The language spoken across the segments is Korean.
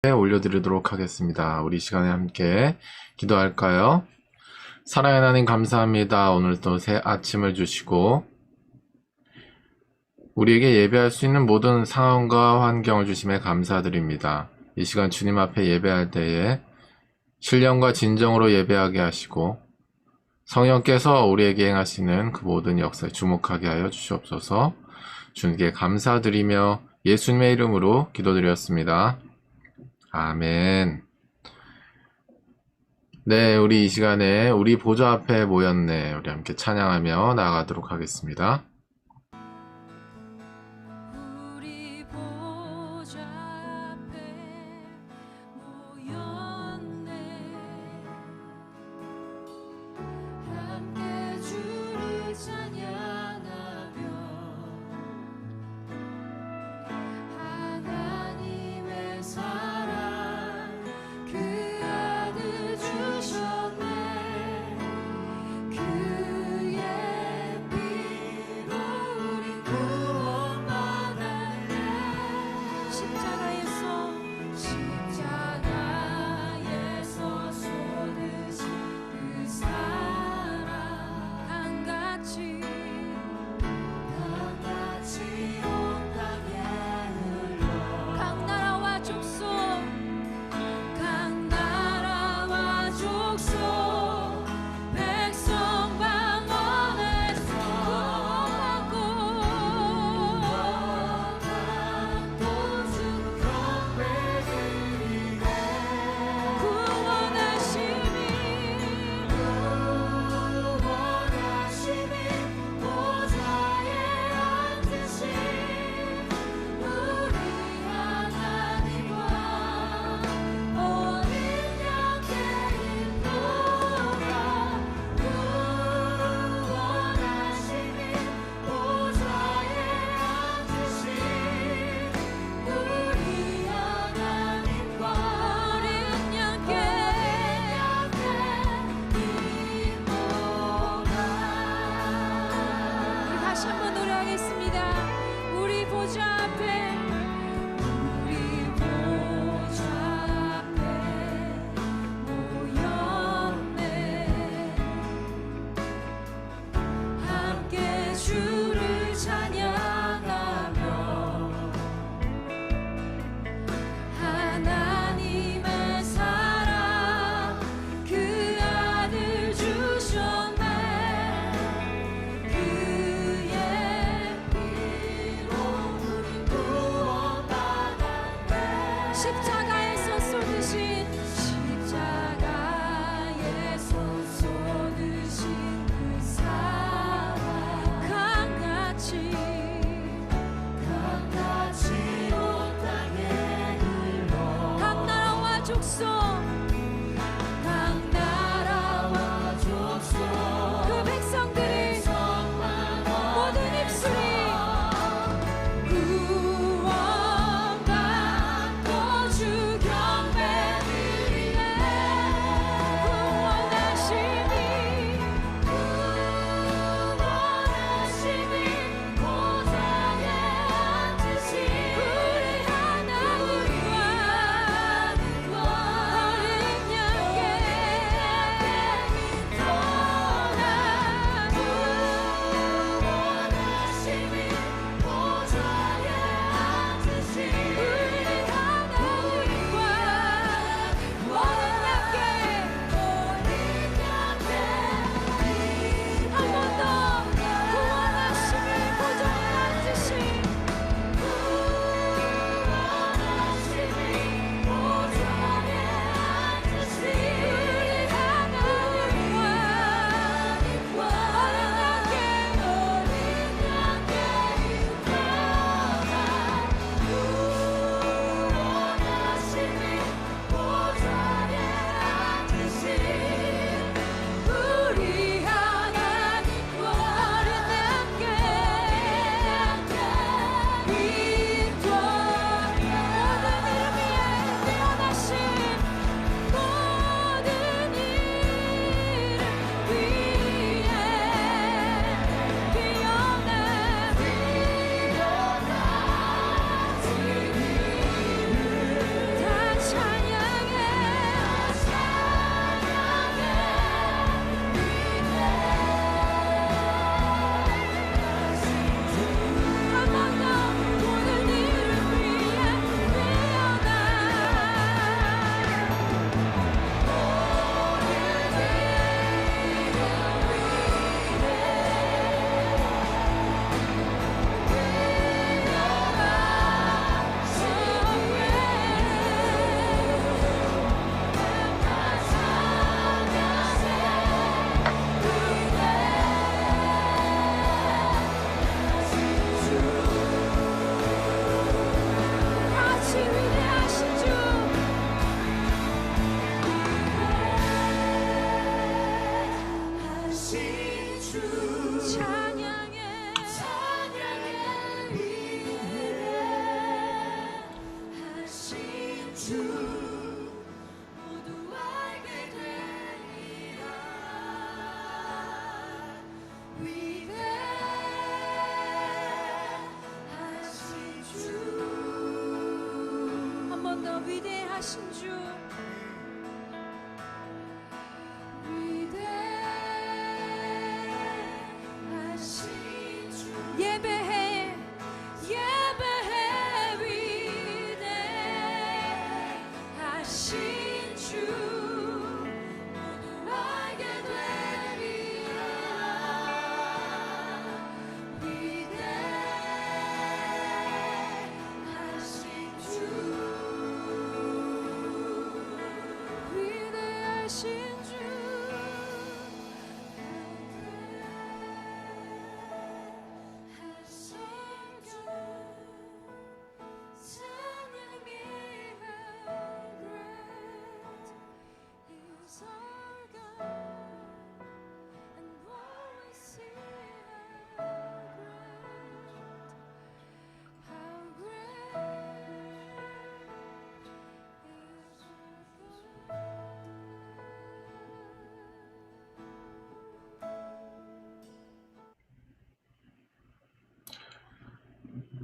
올려드리도록 하겠습니다. 우리 시간에 함께 기도할까요? 사랑의 하나님 감사합니다. 오늘 또 새 아침을 주시고 우리에게 예배할 수 있는 모든 상황과 환경을 주심에 감사드립니다. 이 시간 주님 앞에 예배할 때에 신령과 진정으로 예배하게 하시고 성령께서 우리에게 행하시는 그 모든 역사에 주목하게 하여 주시옵소서. 주님께 감사드리며 예수님의 이름으로 기도드렸습니다. 아멘. 네, 우리 이 시간에 우리 보좌 앞에 모였네. 우리 함께 찬양하며 나아가도록 하겠습니다. 우리 보좌 앞에 모였네. 함께 주를 찬양하며 하나님의 사랑 그 아들 주셨네. 그의 피로 위대하신 주 위대하신 주 예배해 예배해 위대하신 주 모두 알게 되리라 위대하신 주 위대하신 주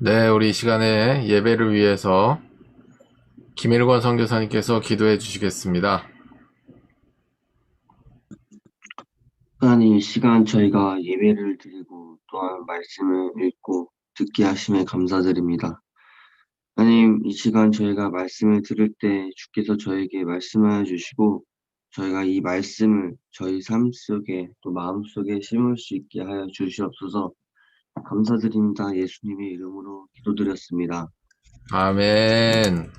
네, 우리 이 시간에 예배를 위해서 김일권 선교사님께서 기도해 주시겠습니다. 하나님, 이 시간 저희가 예배를 드리고 또한 말씀을 읽고 듣게 하심에 감사드립니다. 하나님, 이 시간 저희가 말씀을 들을 때 주께서 저에게 말씀하여 주시고 저희가 이 말씀을 저희 삶 속에 또 마음 속에 심을 수 있게 하여 주시옵소서. 감사드립니다. 예수님의 이름으로 기도드렸습니다. 아멘.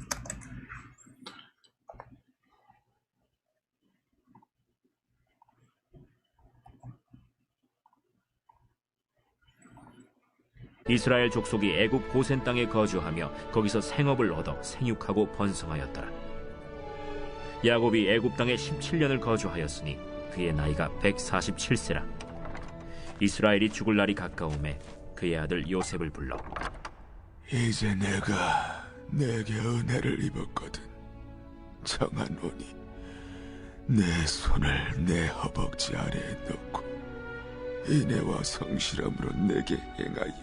이스라엘 족속이 애굽 고센 땅에 거주하며 거기서 생업을 얻어 생육하고 번성하였더라. 야곱이 애굽 땅에 17년을 거주하였으니 그의 나이가 147세라. 이스라엘이 죽을 날이 가까우매 그의 아들 요셉을 불러 이제 내가 내게 은혜를 입었거든. 청하노니 내 손을 내 허벅지 아래에 넣고 인애와 성실함으로 내게 행하여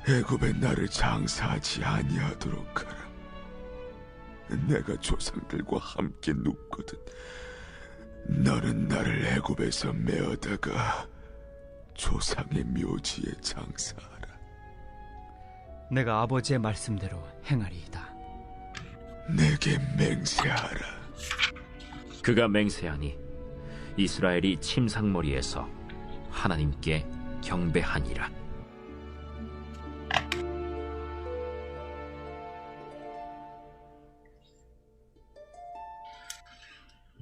애굽에 나를 장사하지 아니하도록 하라. 내가 조상들과 함께 눕거든. 너는 나를 애굽에서 메어다가 조상의 묘지에 장사하라. 내가 아버지의 말씀대로 행하리이다. 내게 맹세하라. 그가 맹세하니 이스라엘이 침상머리에서 하나님께 경배하니라.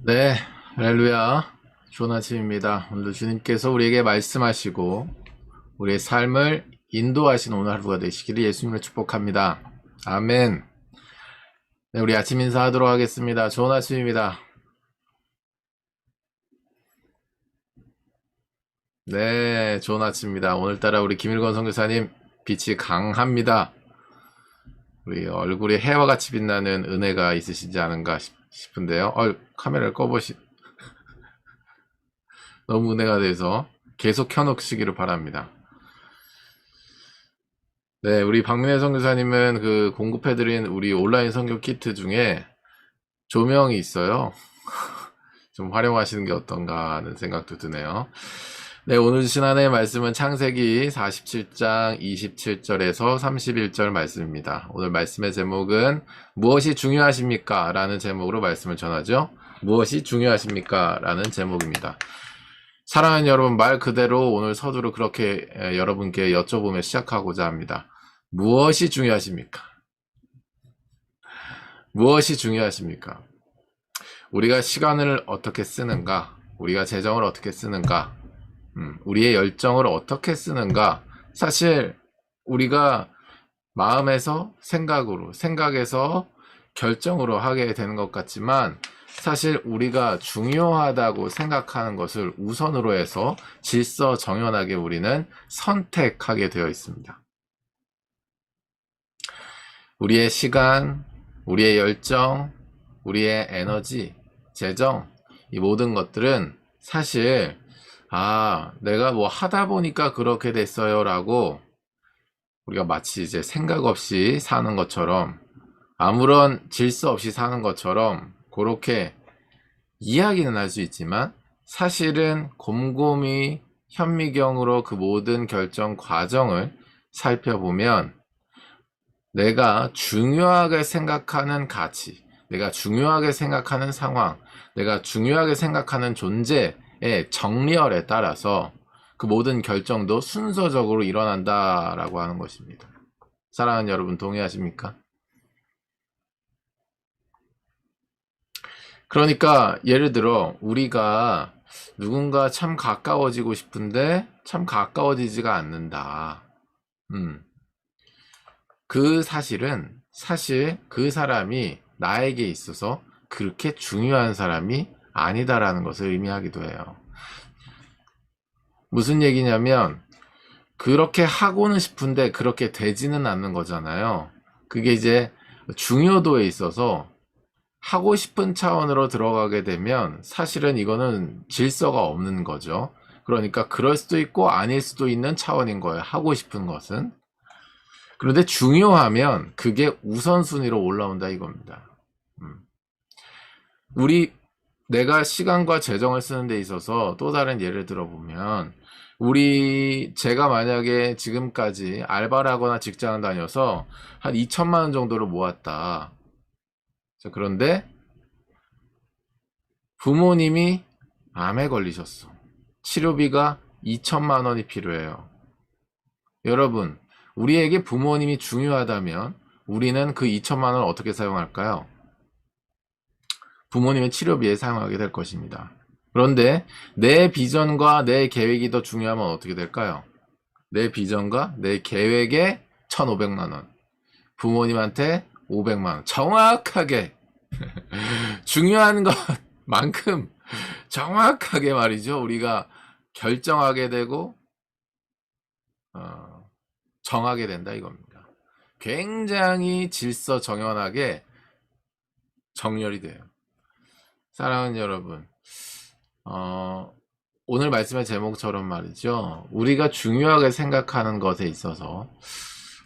네, 할렐루야. 좋은 아침입니다. 오늘도 주님께서 우리에게 말씀하시고 우리의 삶을 인도하시는 오늘 하루가 되시기를 예수님을 축복합니다. 아멘. 네, 우리 아침 인사하도록 하겠습니다. 좋은 아침입니다. 네, 좋은 아침입니다. 오늘따라 우리 김일권 선교사님 빛이 강합니다. 우리 얼굴에 해와 같이 빛나는 은혜가 있으시지 않은가 싶은데요. 카메라를 꺼보시. 너무 은혜가 돼서 계속 켜놓으시기를 바랍니다. 네, 우리 박민혜 선교사님은 그 공급해드린 우리 온라인 선교 키트 중에 조명이 있어요. 좀 활용하시는 게 어떤가 하는 생각도 드네요. 네, 오늘 주신 하나님의 말씀은 창세기 47장 27절에서 31절 말씀입니다. 오늘 말씀의 제목은 무엇이 중요하십니까? 라는 제목으로 말씀을 전하죠. 무엇이 중요하십니까? 라는 제목입니다. 사랑하는 여러분, 말 그대로 오늘 서두를 그렇게 여러분께 여쭤보며 시작하고자 합니다. 무엇이 중요하십니까? 무엇이 중요하십니까? 우리가 시간을 어떻게 쓰는가? 우리가 재정을 어떻게 쓰는가? 우리의 열정을 어떻게 쓰는가? 사실 우리가 마음에서 생각으로, 생각에서 결정으로 하게 되는 것 같지만 사실 우리가 중요하다고 생각하는 것을 우선으로 해서 질서정연하게 우리는 선택하게 되어 있습니다. 우리의 시간, 우리의 열정, 우리의 에너지, 재정, 이 모든 것들은 사실 내가 뭐 하다 보니까 그렇게 됐어요 라고 우리가 마치 이제 생각 없이 사는 것처럼 아무런 질서 없이 사는 것처럼 그렇게 이야기는 할 수 있지만 사실은 곰곰이 현미경으로 그 모든 결정 과정을 살펴보면 내가 중요하게 생각하는 가치, 내가 중요하게 생각하는 상황, 내가 중요하게 생각하는 존재의 정리열에 따라서 그 모든 결정도 순서적으로 일어난다라고 하는 것입니다. 사랑하는 여러분, 동의하십니까? 그러니까 예를 들어 우리가 누군가 참 가까워지고 싶은데 참 가까워지지가 않는다. 그 사실은 사실 그 사람이 나에게 있어서 그렇게 중요한 사람이 아니다라는 것을 의미하기도 해요. 무슨 얘기냐면 그렇게 하고는 싶은데 그렇게 되지는 않는 거잖아요. 그게 이제 중요도에 있어서 하고 싶은 차원으로 들어가게 되면 사실은 이거는 질서가 없는 거죠. 그러니까 그럴 수도 있고 아닐 수도 있는 차원인 거예요. 하고 싶은 것은. 그런데 중요하면 그게 우선순위로 올라온다 이겁니다. 내가 시간과 재정을 쓰는 데 있어서 또 다른 예를 들어보면 제가 만약에 지금까지 알바를 하거나 직장을 다녀서 한 2천만 원 정도를 모았다. 자, 그런데 부모님이 암에 걸리셨어. 치료비가 2천만 원이 필요해요. 여러분, 우리에게 부모님이 중요하다면 우리는 그 2천만 원을 어떻게 사용할까요? 부모님의 치료비에 사용하게 될 것입니다. 그런데 내 비전과 내 계획이 더 중요하면 어떻게 될까요? 내 비전과 내 계획에 1,500만 원, 부모님한테 500만 원. 정확하게 중요한 것만큼 정확하게 말이죠. 우리가 결정하게 되고 정하게 된다 이겁니다. 굉장히 질서정연하게 정렬이 돼요. 사랑하는 여러분, 오늘 말씀의 제목처럼 말이죠. 우리가 중요하게 생각하는 것에 있어서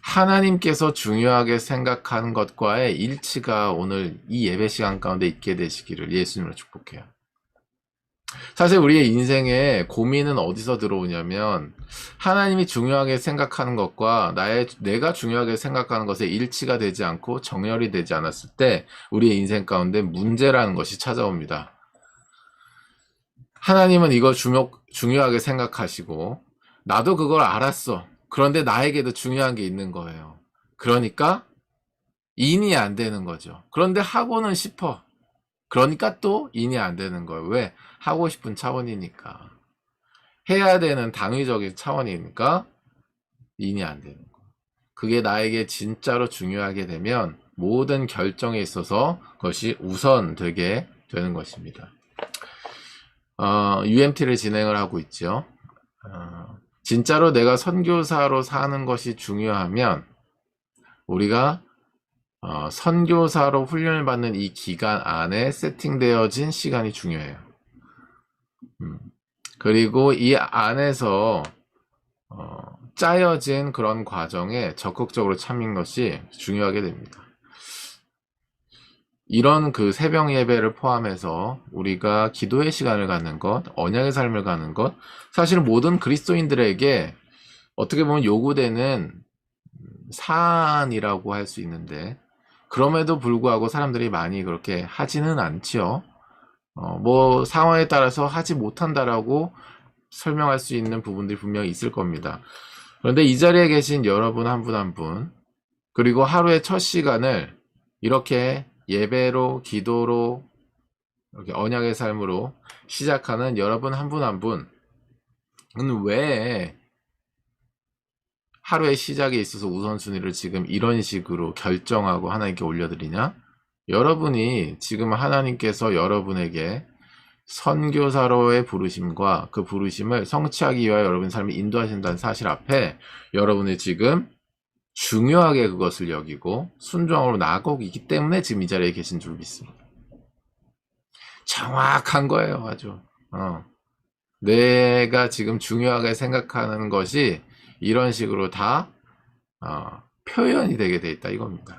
하나님께서 중요하게 생각하는 것과의 일치가 오늘 이 예배 시간 가운데 있게 되시기를 예수님으로 축복해요. 사실 우리의 인생에 고민은 어디서 들어오냐면 하나님이 중요하게 생각하는 것과 내가 중요하게 생각하는 것에 일치가 되지 않고 정렬이 되지 않았을 때 우리의 인생 가운데 문제라는 것이 찾아옵니다. 하나님은 이걸 중요하게 생각하시고 나도 그걸 알았어. 그런데 나에게도 중요한 게 있는 거예요. 그러니까 인이 안 되는 거죠. 그런데 하고는 싶어. 그러니까 또 인이 안 되는 거예요. 왜? 하고 싶은 차원이니까. 해야 되는 당위적인 차원이니까 인이 안 되는 거예요. 그게 나에게 진짜로 중요하게 되면 모든 결정에 있어서 그것이 우선되게 되는 것입니다. UMT를 진행을 하고 있죠. 진짜로 내가 선교사로 사는 것이 중요하면 우리가 선교사로 훈련을 받는 이 기간 안에 세팅되어진 시간이 중요해요. 그리고 이 안에서 짜여진 그런 과정에 적극적으로 참여하는 것이 중요하게 됩니다. 이런 그 새벽 예배를 포함해서 우리가 기도의 시간을 갖는 것, 언약의 삶을 가는 것, 사실 모든 그리스도인들에게 어떻게 보면 요구되는 사안이라고 할 수 있는데 그럼에도 불구하고 사람들이 많이 그렇게 하지는 않지요. 뭐 상황에 따라서 하지 못한다라고 설명할 수 있는 부분들이 분명히 있을 겁니다. 그런데 이 자리에 계신 여러분 한 분 한 분, 그리고 하루의 첫 시간을 이렇게 예배로, 기도로, 이렇게 언약의 삶으로 시작하는 여러분 한 분 한 분은 왜 하루의 시작에 있어서 우선순위를 지금 이런 식으로 결정하고 하나님께 올려드리냐? 여러분이 지금 하나님께서 여러분에게 선교사로의 부르심과 그 부르심을 성취하기 위하여 여러분 삶을 인도하신다는 사실 앞에 여러분이 지금 중요하게 그것을 여기고 순종으로 나아가고 있기 때문에 지금 이 자리에 계신 줄 믿습니다. 정확한 거예요, 아주. 내가 지금 중요하게 생각하는 것이 이런 식으로 다 표현이 되게 돼 있다 이겁니다.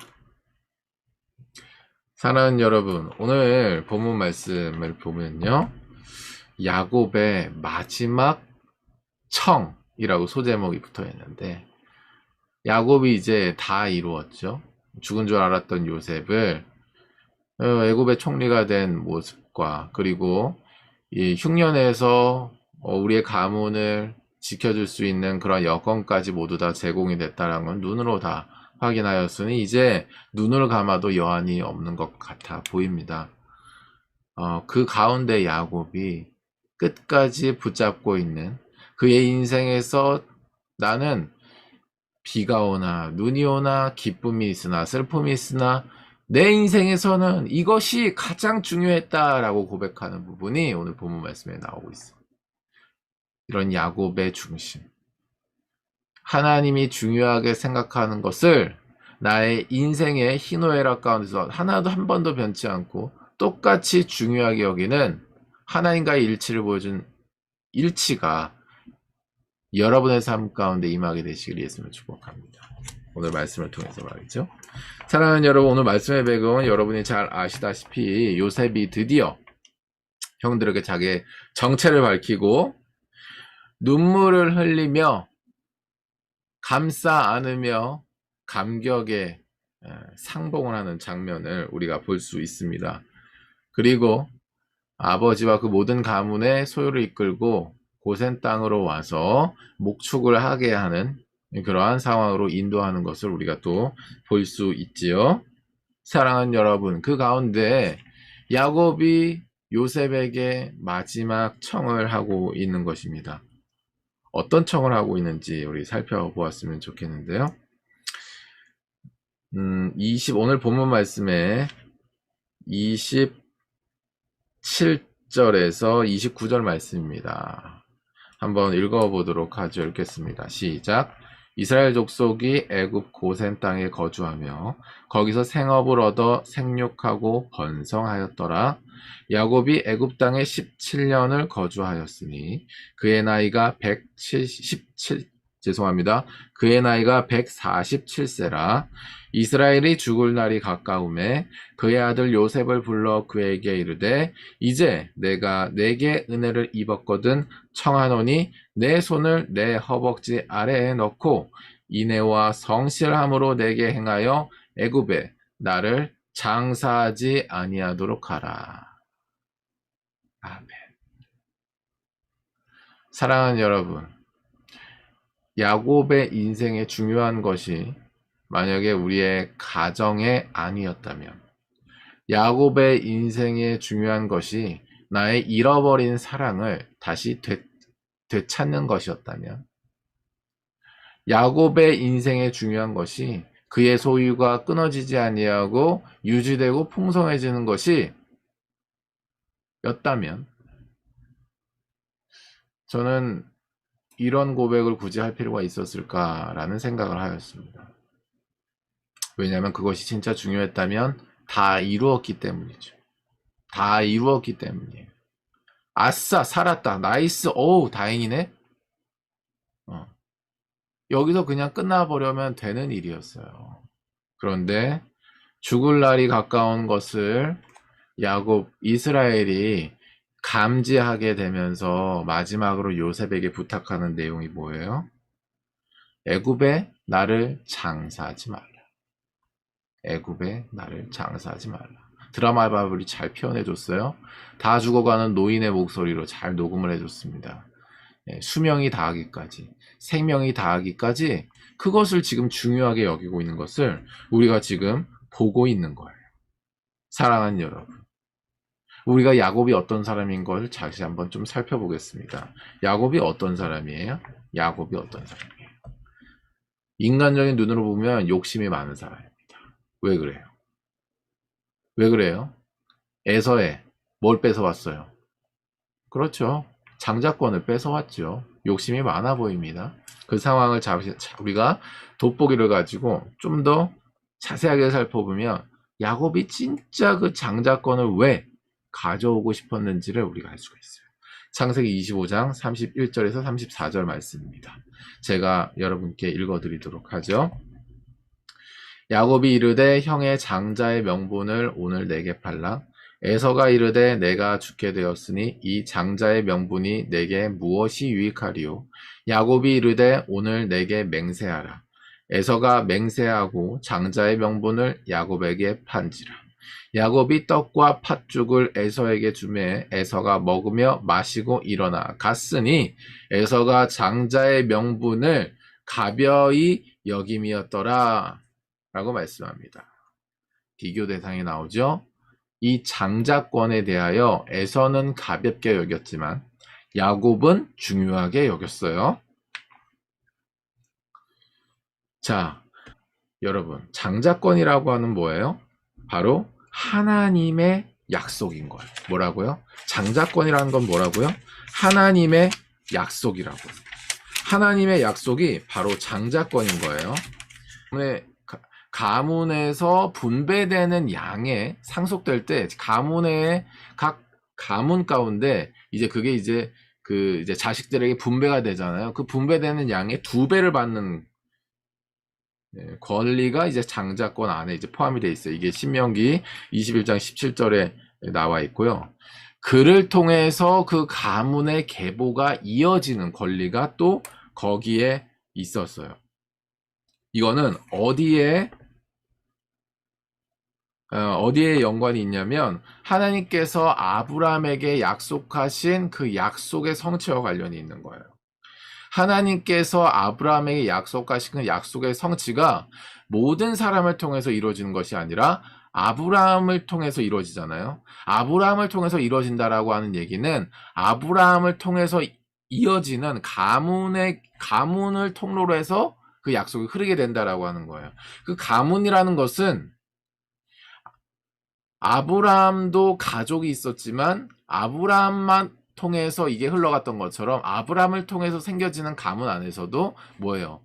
사랑하는 여러분, 오늘 본문 말씀을 보면요. 야곱의 마지막 청이라고 소제목이 붙어 있는데, 야곱이 이제 다 이루었죠. 죽은 줄 알았던 요셉을 애굽의 총리가 된 모습과, 그리고 이 흉년에서 우리의 가문을 지켜줄 수 있는 그런 여건까지 모두 다 제공이 됐다는 건 눈으로 다 확인하였으니 이제 눈을 감아도 여한이 없는 것 같아 보입니다. 그 가운데 야곱이 끝까지 붙잡고 있는 그의 인생에서 나는 비가 오나 눈이 오나 기쁨이 있으나 슬픔이 있으나 내 인생에서는 이것이 가장 중요했다라고 고백하는 부분이 오늘 본문 말씀에 나오고 있습니다. 이런 야곱의 중심. 하나님이 중요하게 생각하는 것을 나의 인생의 희노애락 가운데서 하나도 한 번도 변치 않고 똑같이 중요하게 여기는 하나님과의 일치를 보여준 일치가 여러분의 삶 가운데 임하게 되시길 예수님을 축복합니다. 오늘 말씀을 통해서 말이죠. 사랑하는 여러분, 오늘 말씀의 배경은 여러분이 잘 아시다시피 요셉이 드디어 형들에게 자기의 정체를 밝히고 눈물을 흘리며 감싸 안으며 감격에 상봉을 하는 장면을 우리가 볼 수 있습니다. 그리고 아버지와 그 모든 가문의 소유를 이끌고 고센 땅으로 와서 목축을 하게 하는 그러한 상황으로 인도하는 것을 우리가 또 볼 수 있지요. 사랑하는 여러분, 그 가운데 야곱이 요셉에게 마지막 청을 하고 있는 것입니다. 어떤 청을 하고 있는지 우리 살펴보았으면 좋겠는데요. 오늘 본문 말씀에 27절에서 29절 말씀입니다. 한번 읽어보도록 하죠. 읽겠습니다. 시작. 이스라엘 족속이 애굽 고센 땅에 거주하며 거기서 생업을 얻어 생육하고 번성하였더라. 야곱이 애굽 땅에 17년을 거주하였으니 그의 나이가 147세라. 이스라엘이 죽을 날이 가까우매 그의 아들 요셉을 불러 그에게 이르되 이제 내가 내게 은혜를 입었거든 청하노니 내 손을 내 허벅지 아래에 넣고 인애와 성실함으로 내게 행하여 애굽에 나를 장사하지 아니하도록 하라. 아멘. 사랑하는 여러분, 야곱의 인생에 중요한 것이 만약에 우리의 가정의 아니었다면, 야곱의 인생에 중요한 것이 나의 잃어버린 사랑을 다시 되찾는 것이었다면, 야곱의 인생에 중요한 것이 그의 소유가 끊어지지 아니하고 유지되고 풍성해지는 것이 였다면, 저는 이런 고백을 굳이 할 필요가 있었을까라는 생각을 하였습니다. 왜냐하면 그것이 진짜 중요했다면 다 이루었기 때문이죠. 다 이루었기 때문이에요. 아싸, 살았다. 나이스. 오우, 다행이네. 여기서 그냥 끝나버려면 되는 일이었어요. 그런데 죽을 날이 가까운 것을 야곱, 이스라엘이 감지하게 되면서 마지막으로 요셉에게 부탁하는 내용이 뭐예요? 애굽에 나를 장사하지 말라. 애굽에 나를 장사하지 말라. 드라마 바블이 잘 표현해줬어요. 다 죽어가는 노인의 목소리로 잘 녹음을 해줬습니다. 수명이 다하기까지, 생명이 다하기까지 그것을 지금 중요하게 여기고 있는 것을 우리가 지금 보고 있는 거예요. 사랑하는 여러분, 우리가 야곱이 어떤 사람인 걸 다시 한번 좀 살펴보겠습니다. 야곱이 어떤 사람이에요? 야곱이 어떤 사람이에요? 인간적인 눈으로 보면 욕심이 많은 사람입니다. 왜 그래요? 왜 그래요? 에서에 뭘 뺏어왔어요? 그렇죠. 장자권을 뺏어왔죠. 욕심이 많아 보입니다. 그 상황을 우리가 돋보기를 가지고 좀 더 자세하게 살펴보면 야곱이 진짜 그 장자권을 왜 가져오고 싶었는지를 우리가 알 수가 있어요. 창세기 25장 31절에서 34절 말씀입니다. 제가 여러분께 읽어드리도록 하죠. 야곱이 이르되 형의 장자의 명분을 오늘 내게 팔라. 에서가 이르되 내가 죽게 되었으니 이 장자의 명분이 내게 무엇이 유익하리요? 야곱이 이르되 오늘 내게 맹세하라. 에서가 맹세하고 장자의 명분을 야곱에게 판지라. 야곱이 떡과 팥죽을 에서에게 주매 에서가 먹으며 마시고 일어나 갔으니 에서가 장자의 명분을 가벼이 여김이었더라 라고 말씀합니다. 비교 대상이 나오죠. 이 장자권에 대하여 에서는 가볍게 여겼지만 야곱은 중요하게 여겼어요. 자, 여러분, 장자권이라고 하는 뭐예요? 바로 하나님의 약속인 거예요. 뭐라고요? 장자권이라는 건 뭐라고요? 하나님의 약속이라고요. 하나님의 약속이 바로 장자권인 거예요. 가문에서 분배되는 양에 상속될 때 가문의 각 가문 가운데 이제 그게 이제 이제 자식들에게 분배가 되잖아요. 그 분배되는 양의 2배를 받는 권리가 이제 장자권 안에 이제 포함이 돼 있어요. 이게 신명기 21장 17절에 나와 있고요. 그를 통해서 그 가문의 계보가 이어지는 권리가 또 거기에 있었어요. 이거는 어디에 연관이 있냐면 하나님께서 아브라함에게 약속하신 그 약속의 성취와 관련이 있는 거예요. 하나님께서 아브라함에게 약속하신 그 약속의 성취가 모든 사람을 통해서 이루어지는 것이 아니라 아브라함을 통해서 이루어지잖아요. 아브라함을 통해서 이루어진다라고 하는 얘기는 아브라함을 통해서 이어지는 가문을 통로로 해서 그 약속이 흐르게 된다라고 하는 거예요. 그 가문이라는 것은 아브라함도 가족이 있었지만 아브라함만 통해서 이게 흘러갔던 것처럼 아브라함을 통해서 생겨지는 가문 안에서도 뭐예요?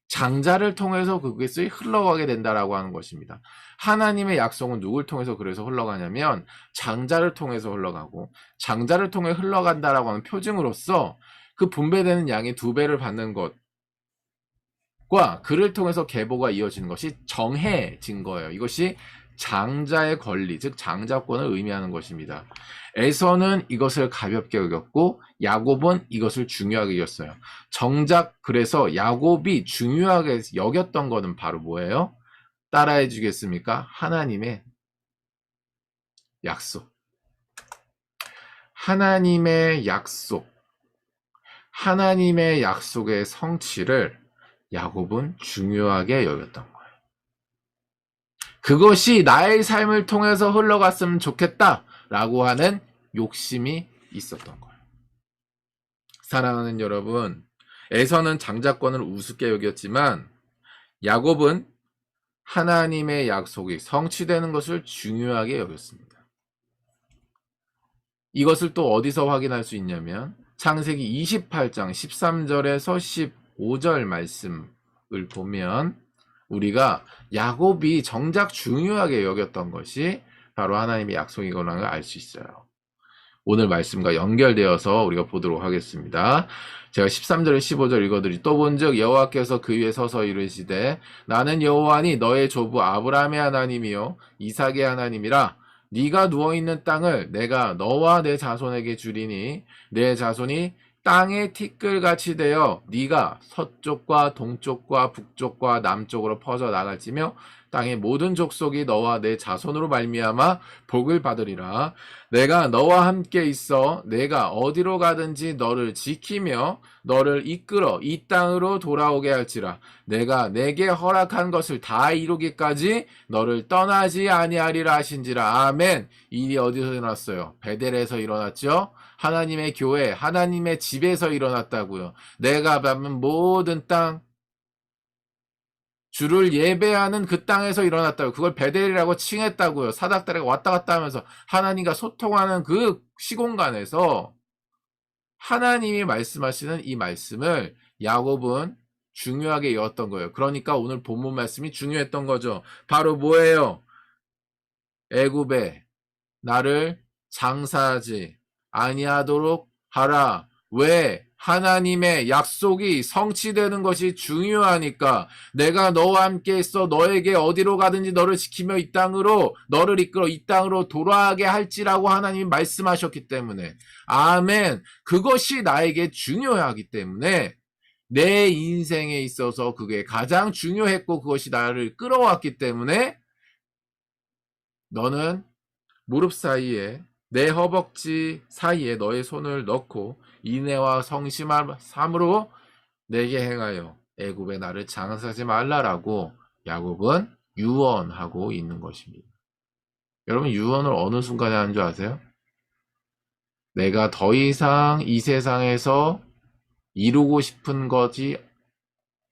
장자를 통해서 그것이 흘러가게 된다라고 하는 것입니다. 하나님의 약속은 누굴 통해서 그래서 흘러가냐면 장자를 통해서 흘러가고 장자를 통해 흘러간다라고 하는 표징으로서 그 분배되는 양의 2배를 받는 것과 그를 통해서 계보가 이어지는 것이 정해진 거예요. 이것이 장자의 권리, 즉 장자권을 의미하는 것입니다. 에서는 이것을 가볍게 여겼고 야곱은 이것을 중요하게 여겼어요. 정작 그래서 야곱이 중요하게 여겼던 것은 바로 뭐예요? 따라해 주겠습니까? 하나님의 약속. 하나님의 약속. 하나님의 약속의 성취를 야곱은 중요하게 여겼던 거예요. 그것이 나의 삶을 통해서 흘러갔으면 좋겠다라고 하는 욕심이 있었던 거예요. 사랑하는 여러분, 에서는 장자권을 우습게 여겼지만 야곱은 하나님의 약속이 성취되는 것을 중요하게 여겼습니다. 이것을 또 어디서 확인할 수 있냐면 창세기 28장 13절에서 15절 말씀을 보면 우리가 야곱이 정작 중요하게 여겼던 것이 바로 하나님의 약속이거라는 걸 알 수 있어요. 오늘 말씀과 연결되어서 우리가 보도록 하겠습니다. 제가 13절 15절 읽어드리 또 본즉 여호와께서 그 위에 서서 이르시되 나는 여호와니 너의 조부 아브라함의 하나님이요 이삭의 하나님이라. 네가 누워있는 땅을 내가 너와 내 자손에게 주리니 내 자손이 땅의 티끌같이 되어 네가 서쪽과 동쪽과 북쪽과 남쪽으로 퍼져 나갈지며 땅의 모든 족속이 너와 내 자손으로 말미암아 복을 받으리라. 내가 너와 함께 있어 내가 어디로 가든지 너를 지키며 너를 이끌어 이 땅으로 돌아오게 할지라. 내가 내게 허락한 것을 다 이루기까지 너를 떠나지 아니하리라 하신지라. 아멘. 일이 어디서 일어났어요? 베델에서 일어났죠. 하나님의 교회, 하나님의 집에서 일어났다고요. 내가 밟은 모든 땅, 주를 예배하는 그 땅에서 일어났다고요. 그걸 베델이라고 칭했다고요. 사닥다리가 왔다 갔다 하면서 하나님과 소통하는 그 시공간에서 하나님이 말씀하시는 이 말씀을 야곱은 중요하게 여겼던 거예요. 그러니까 오늘 본문 말씀이 중요했던 거죠. 바로 뭐예요? 애굽에 나를 장사하지 아니하도록 하라. 왜? 하나님의 약속이 성취되는 것이 중요하니까 내가 너와 함께 있어 너에게 어디로 가든지 너를 지키며 이 땅으로 너를 이끌어 이 땅으로 돌아가게 할지라고 하나님이 말씀하셨기 때문에 아멘. 그것이 나에게 중요하기 때문에 내 인생에 있어서 그게 가장 중요했고 그것이 나를 끌어왔기 때문에 너는 무릎 사이에 내 허벅지 사이에 너의 손을 넣고 인애와 성심함으로 내게 행하여 애굽의 나를 장사하지 말라라고 야곱은 유언하고 있는 것입니다. 여러분 유언을 어느 순간에 하는 줄 아세요? 내가 더 이상 이 세상에서 이루고 싶은 것이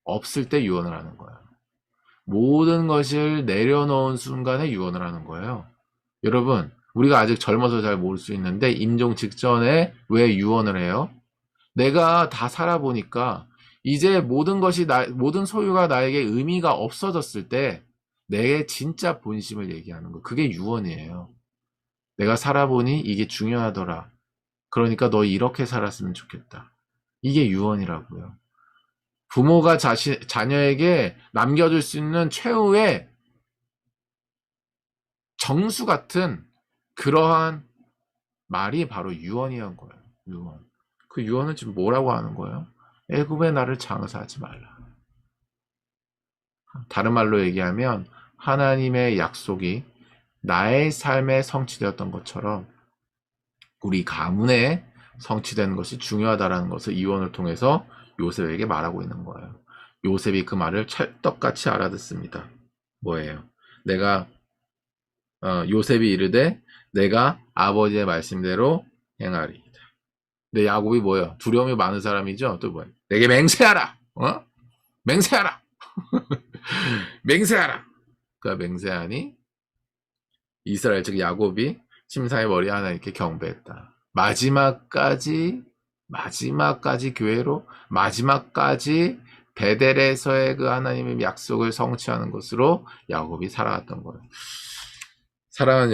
없을 때 유언을 하는 거예요. 모든 것을 내려놓은 순간에 유언을 하는 거예요. 여러분 우리가 아직 젊어서 잘 모를 수 있는데 임종 직전에 왜 유언을 해요? 내가 다 살아보니까 이제 모든 것이 모든 소유가 나에게 의미가 없어졌을 때 내 진짜 본심을 얘기하는 거. 그게 유언이에요. 내가 살아보니 이게 중요하더라. 그러니까 너 이렇게 살았으면 좋겠다. 이게 유언이라고요. 부모가 자녀에게 남겨줄 수 있는 최후의 정수 같은 그러한 말이 바로 유언이란 거예요. 유언. 그 유언은 지금 뭐라고 하는 거예요? 애굽의 나를 장사하지 말라. 다른 말로 얘기하면 하나님의 약속이 나의 삶에 성취되었던 것처럼 우리 가문에 성취되는 것이 중요하다는 것을 이 유언을 통해서 요셉에게 말하고 있는 거예요. 요셉이 그 말을 찰떡같이 알아듣습니다. 뭐예요? 요셉이 이르되 내가 아버지의 말씀대로 행하리이다. 근데 야곱이 뭐예요? 두려움이 많은 사람이죠. 또 뭐예요? 내게 맹세하라. 맹세하라. 맹세하라. 그가 맹세하니 이스라엘 즉 야곱이 심사의 머리 하나님께 경배했다. 마지막까지 교회로 마지막까지 베델에서의 그 하나님의 약속을 성취하는 것으로 야곱이 살아갔던 거예요. 사랑하는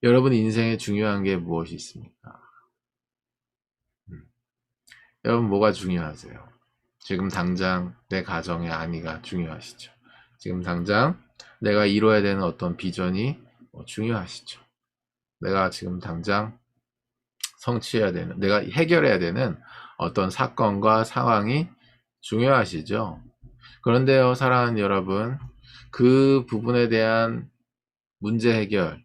여러분 인생에 중요한 게 무엇이 있습니까? 여러분 뭐가 중요하세요? 지금 당장 내 가정의 아내가 중요하시죠? 지금 당장 내가 이뤄야 되는 어떤 비전이 중요하시죠? 내가 지금 당장 성취해야 되는, 내가 해결해야 되는 어떤 사건과 상황이 중요하시죠? 그런데요, 사랑하는 여러분, 그 부분에 대한 문제 해결에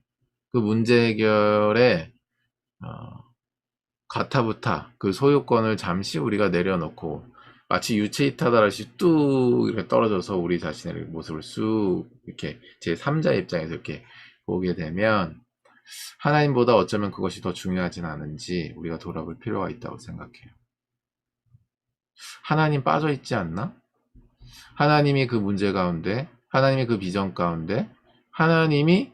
가타부타 그 소유권을 잠시 우리가 내려놓고 마치 유체이탈하듯이 뚝 이렇게 떨어져서 우리 자신의 모습을 쑥 이렇게 제 3자 입장에서 이렇게 보게 되면 하나님보다 어쩌면 그것이 더 중요하진 않은지 우리가 돌아볼 필요가 있다고 생각해요. 하나님 빠져 있지 않나? 하나님이 그 문제 가운데, 하나님이 그 비전 가운데, 하나님이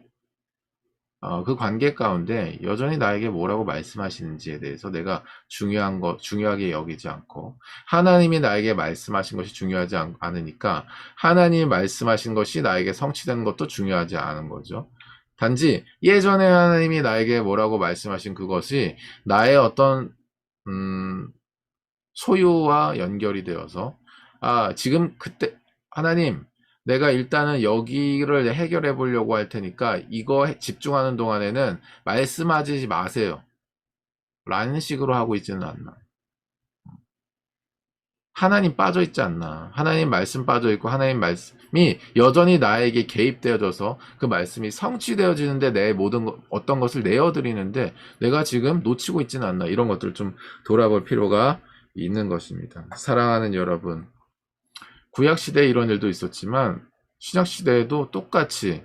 그 관계 가운데 여전히 나에게 뭐라고 말씀하시는지에 대해서 내가 중요하게 여기지 않고 하나님이 나에게 말씀하신 것이 중요하지 않으니까 하나님이 말씀하신 것이 나에게 성취되는 것도 중요하지 않은 거죠. 단지 예전에 하나님이 나에게 뭐라고 말씀하신 그것이 나의 어떤 소유와 연결이 되어서 지금 그때 하나님 내가 일단은 여기를 해결해 보려고 할 테니까 이거 집중하는 동안에는 말씀하지 마세요. 라는 식으로 하고 있지는 않나. 하나님 빠져 있지 않나. 하나님 말씀 빠져 있고 하나님 말씀이 여전히 나에게 개입되어져서 그 말씀이 성취되어지는데 내 모든 어떤 것을 내어드리는데 내가 지금 놓치고 있지는 않나. 이런 것들을 좀 돌아볼 필요가 있는 것입니다. 사랑하는 여러분. 구약시대에 이런 일도 있었지만 신약시대에도 똑같이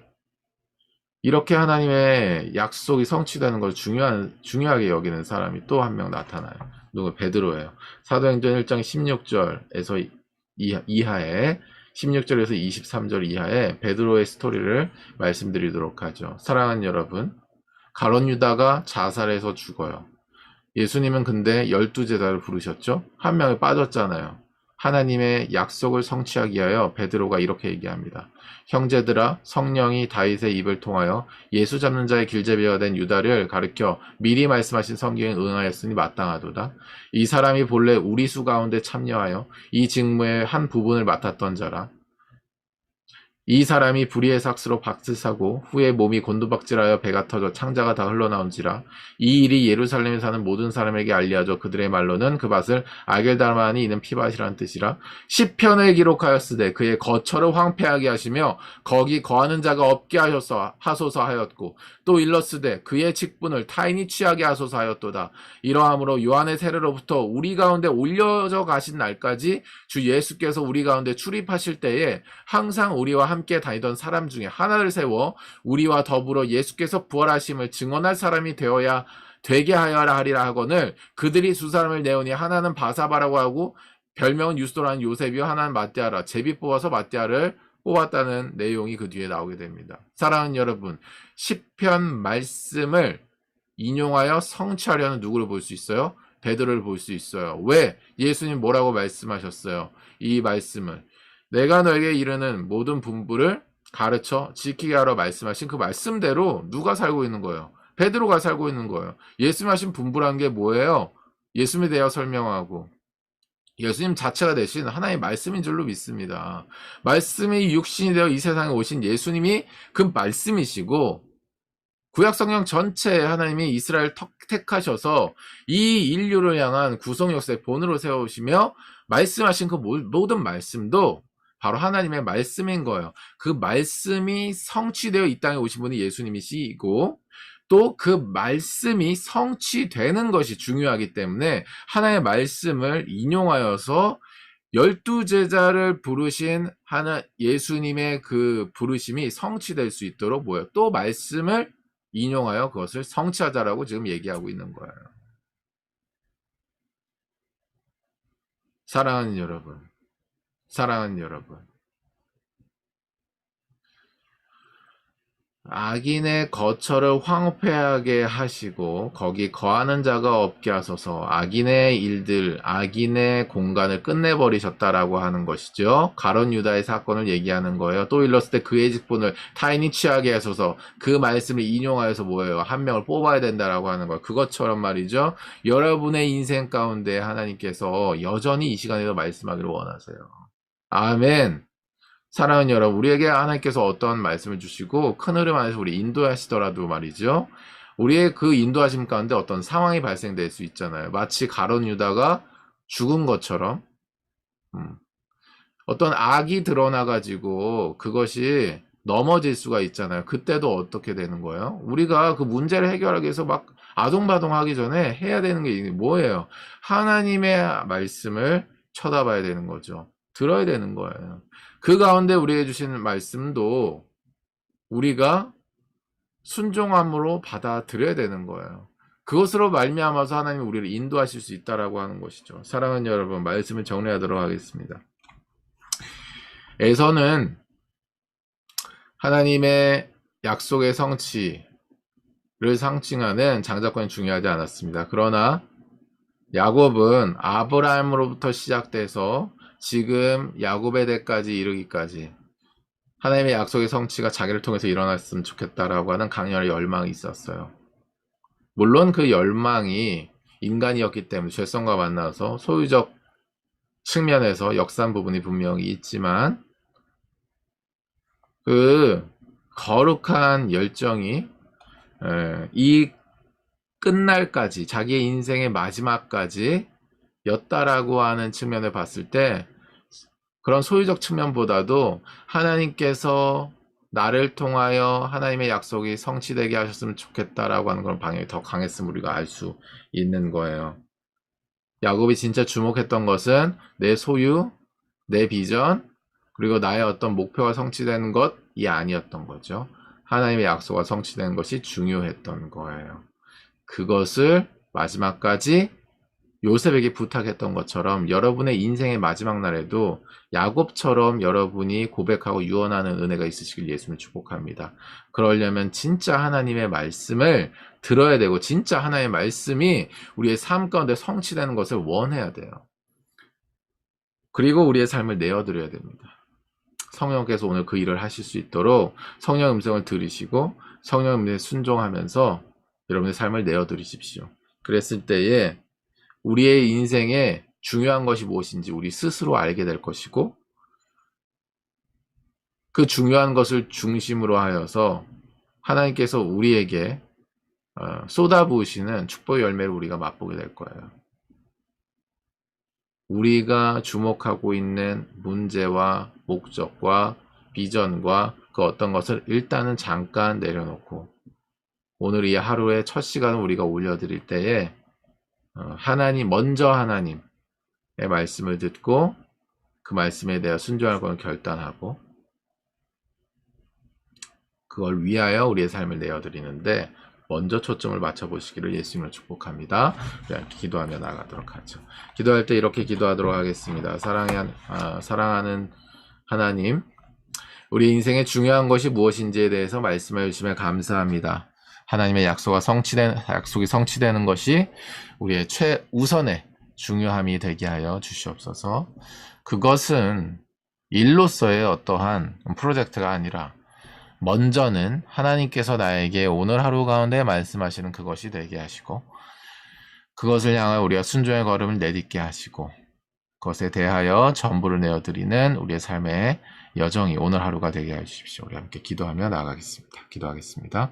이렇게 하나님의 약속이 성취되는 걸 중요하게 여기는 사람이 또 한 명 나타나요. 누구? 베드로예요. 사도행전 1장 16절에서 이하에 16절에서 23절 이하에 베드로의 스토리를 말씀드리도록 하죠. 사랑하는 여러분, 가룟 유다가 자살해서 죽어요. 예수님은 근데 12제자를 부르셨죠? 한 명이 빠졌잖아요. 하나님의 약속을 성취하기 위하여 베드로가 이렇게 얘기합니다. 형제들아, 성령이 다윗의 입을 통하여 예수 잡는 자의 길잡이가 된 유다를 가리켜 미리 말씀하신 성경에 응하였으니 마땅하도다. 이 사람이 본래 우리 수 가운데 참여하여 이 직무의 한 부분을 맡았던 자라. 이 사람이 불의의 삭스로 밭을 사고 후에 몸이 곤두박질하여 배가 터져 창자가 다 흘러나온지라. 이 일이 예루살렘에 사는 모든 사람에게 알려져 그들의 말로는 그 밭을 아겔달마니 이는 피밭이라는 뜻이라. 시편을 기록하였으되 그의 거처를 황폐하게 하시며 거기 거하는 자가 없게 하소서 하였고 또 일렀으되 그의 직분을 타인이 취하게 하소서 하였도다. 이러함으로 요한의 세례로부터 우리 가운데 올려져 가신 날까지 주 예수께서 우리 가운데 출입하실 때에 항상 우리와 함께 다니던 사람 중에 하나를 세워 우리와 더불어 예수께서 부활하심을 증언할 사람이 되게 하여라 하리라 하거늘 그들이 두 사람을 내오니 하나는 바사바라고 하고 별명은 유스도라는 요셉이요 하나는 마띠아라. 제비 뽑아서 마띠아를 뽑았다는 내용이 그 뒤에 나오게 됩니다. 사랑하는 여러분, 시편 말씀을 인용하여 성취하려는 누구를 볼 수 있어요? 베드로를 볼 수 있어요. 왜? 예수님 뭐라고 말씀하셨어요? 이 말씀을 내가 너에게 이르는 모든 분부를 가르쳐 지키게 하라 말씀하신 그 말씀대로 누가 살고 있는 거예요? 베드로가 살고 있는 거예요. 예수님 하신 분부란 게 뭐예요? 예수님에 대하여 설명하고 예수님 자체가 되신 하나님의 말씀인 줄로 믿습니다. 말씀이 육신이 되어 이 세상에 오신 예수님이 그 말씀이시고 구약성경 전체에 하나님이 이스라엘 택하셔서 이 인류를 향한 구속 역사의 본으로 세우시며 말씀하신 그 모든 말씀도 바로 하나님의 말씀인 거예요. 그 말씀이 성취되어 이 땅에 오신 분이 예수님이시고 또 그 말씀이 성취되는 것이 중요하기 때문에 하나님의 말씀을 인용하여서 12제자를 부르신 예수님의 그 부르심이 성취될 수 있도록 또 말씀을 인용하여 그것을 성취하자라고 지금 얘기하고 있는 거예요. 사랑하는 여러분, 악인의 거처를 황폐하게 하시고 거기 거하는 자가 없게 하소서. 악인의 일들, 악인의 공간을 끝내버리셨다라고 하는 것이죠. 가룟 유다의 사건을 얘기하는 거예요. 또 일렀을 때 그의 직분을 타인이 취하게 하소서. 그 말씀을 인용하여서 뭐예요? 한 명을 뽑아야 된다라고 하는 거예요. 그것처럼 말이죠. 여러분의 인생 가운데 하나님께서 여전히 이 시간에도 말씀하기를 원하세요. 아멘. 사랑하는 여러분, 우리에게 하나님께서 어떤 말씀을 주시고 큰 흐름 안에서 우리 인도하시더라도 말이죠. 우리의 그 인도하심 가운데 어떤 상황이 발생될 수 있잖아요. 마치 가룟 유다가 죽은 것처럼 어떤 악이 드러나가지고 그것이 넘어질 수가 있잖아요. 그때도 어떻게 되는 거예요? 우리가 그 문제를 해결하기 위해서 막 아동바동하기 전에 해야 되는 게 뭐예요? 하나님의 말씀을 쳐다봐야 되는 거죠. 들어야 되는 거예요. 그 가운데 우리에게 주신 말씀도 우리가 순종함으로 받아들여야 되는 거예요. 그것으로 말미암아서 하나님이 우리를 인도하실 수 있다라고 하는 것이죠. 사랑하는 여러분, 말씀을 정리하도록 하겠습니다. 에서는 하나님의 약속의 성취를 상징하는 장자권이 중요하지 않았습니다. 그러나 야곱은 아브라함으로부터 시작돼서 지금 야곱의 대까지 이르기까지 하나님의 약속의 성취가 자기를 통해서 일어났으면 좋겠다라고 하는 강렬한 열망이 있었어요. 물론 그 열망이 인간이었기 때문에 죄성과 만나서 소유적 측면에서 역사한 부분이 분명히 있지만 그 거룩한 열정이 이 끝날까지 자기의 인생의 마지막까지 였다라고 하는 측면을 봤을 때 그런 소유적 측면보다도 하나님께서 나를 통하여 하나님의 약속이 성취되게 하셨으면 좋겠다라고 하는 그런 방향이 더 강했음을 우리가 알 수 있는 거예요. 야곱이 진짜 주목했던 것은 내 소유, 내 비전, 그리고 나의 어떤 목표가 성취되는 것이 아니었던 거죠. 하나님의 약속과 성취되는 것이 중요했던 거예요. 그것을 마지막까지 요셉에게 부탁했던 것처럼 여러분의 인생의 마지막 날에도 야곱처럼 여러분이 고백하고 유언하는 은혜가 있으시길 예수님을 축복합니다. 그러려면 진짜 하나님의 말씀을 들어야 되고 진짜 하나님의 말씀이 우리의 삶 가운데 성취되는 것을 원해야 돼요. 그리고 우리의 삶을 내어드려야 됩니다. 성령께서 오늘 그 일을 하실 수 있도록 성령 음성을 들으시고 성령 음성에 순종하면서 여러분의 삶을 내어드리십시오. 그랬을 때에 우리의 인생에 중요한 것이 무엇인지 우리 스스로 알게 될 것이고, 그 중요한 것을 중심으로 하여서 하나님께서 우리에게 쏟아부으시는 축복의 열매를 우리가 맛보게 될 거예요. 우리가 주목하고 있는 문제와 목적과 비전과 그 어떤 것을 일단은 잠깐 내려놓고 오늘 이 하루의 첫 시간을 우리가 올려드릴 때에 먼저 하나님의 말씀을 듣고 그 말씀에 대해 순종할 것을 결단하고 그걸 위하여 우리의 삶을 내어드리는데 먼저 초점을 맞춰보시기를 예수님으로 축복합니다. 이렇게 기도하며 나가도록 하죠. 기도할 때 이렇게 기도하도록 하겠습니다. 사랑하는 하나님, 우리 인생에 중요한 것이 무엇인지에 대해서 말씀해 주시면 감사합니다. 하나님의 약속이 성취되는 것이 우리의 최우선의 중요함이 되게 하여 주시옵소서. 그것은 일로서의 어떠한 프로젝트가 아니라 먼저는 하나님께서 나에게 오늘 하루 가운데 말씀하시는 그것이 되게 하시고 그것을 향하여 우리가 순종의 걸음을 내딛게 하시고 그것에 대하여 전부를 내어드리는 우리의 삶의 여정이 오늘 하루가 되게 해 주십시오. 우리 함께 기도하며 나아가겠습니다. 기도하겠습니다.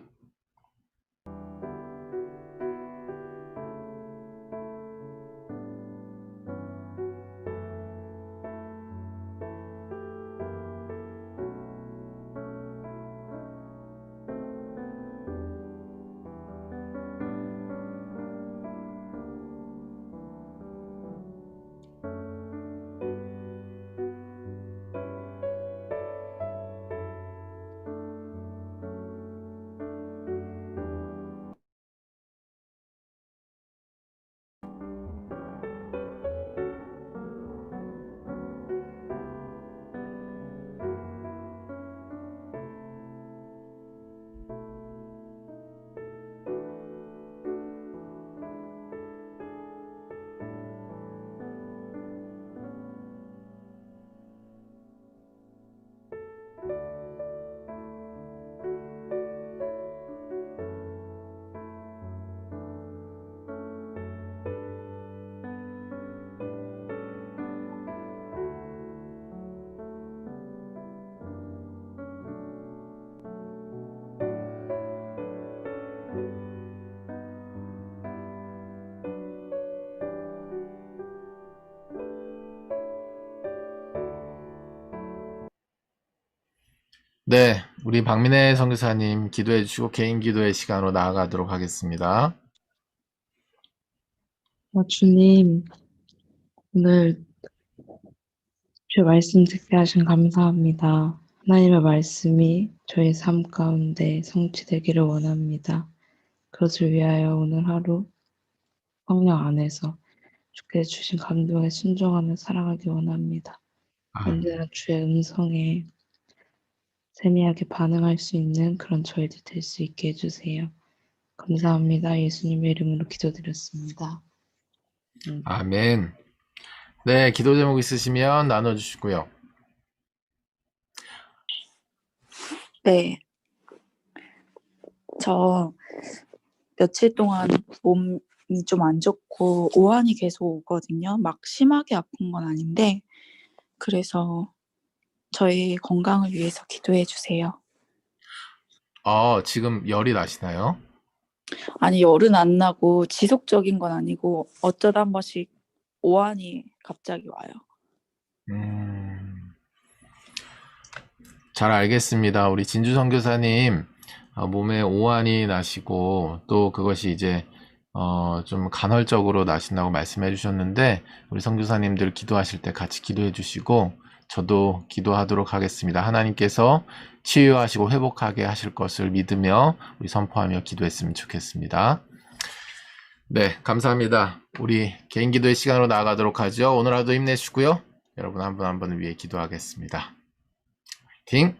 네, 우리 박민혜 선교사님 기도해 주시고 개인 기도의 시간으로 나아가도록 하겠습니다. 주님, 오늘 주의 말씀 듣게 하신 감사합니다. 하나님의 말씀이 저희 삶 가운데 성취되기를 원합니다. 그것을 위하여 오늘 하루 성령 안에서 주께 주신 감동에 순종하며 살아가기 원합니다. 언제나 주의 음성에 세미하게 반응할 수 있는 그런 저희들 될 수 있게 해주세요. 감사합니다. 예수님의 이름으로 기도드렸습니다. 아멘. 네, 기도 제목 있으시면 나눠주시고요. 네, 저 며칠 동안 몸이 좀 안 좋고 오한이 계속 오거든요. 막 심하게 아픈 건 아닌데 그래서 저희 건강을 위해서 기도해 주세요. 지금 열이 나시나요? 아니, 열은 안 나고 지속적인 건 아니고 어쩌다 한 번씩 오한이 갑자기 와요. 잘 알겠습니다. 우리 진주 선교사님 몸에 오한이 나시고 또 그것이 이제 좀 간헐적으로 나신다고 말씀해 주셨는데 우리 선교사님들 기도하실 때 같이 기도해 주시고 저도 기도하도록 하겠습니다. 하나님께서 치유하시고 회복하게 하실 것을 믿으며 우리 선포하며 기도했으면 좋겠습니다. 네, 감사합니다. 우리 개인 기도의 시간으로 나아가도록 하죠. 오늘 하루도 힘내시고요. 여러분 한 분 한 분을 위해 기도하겠습니다. 화이팅!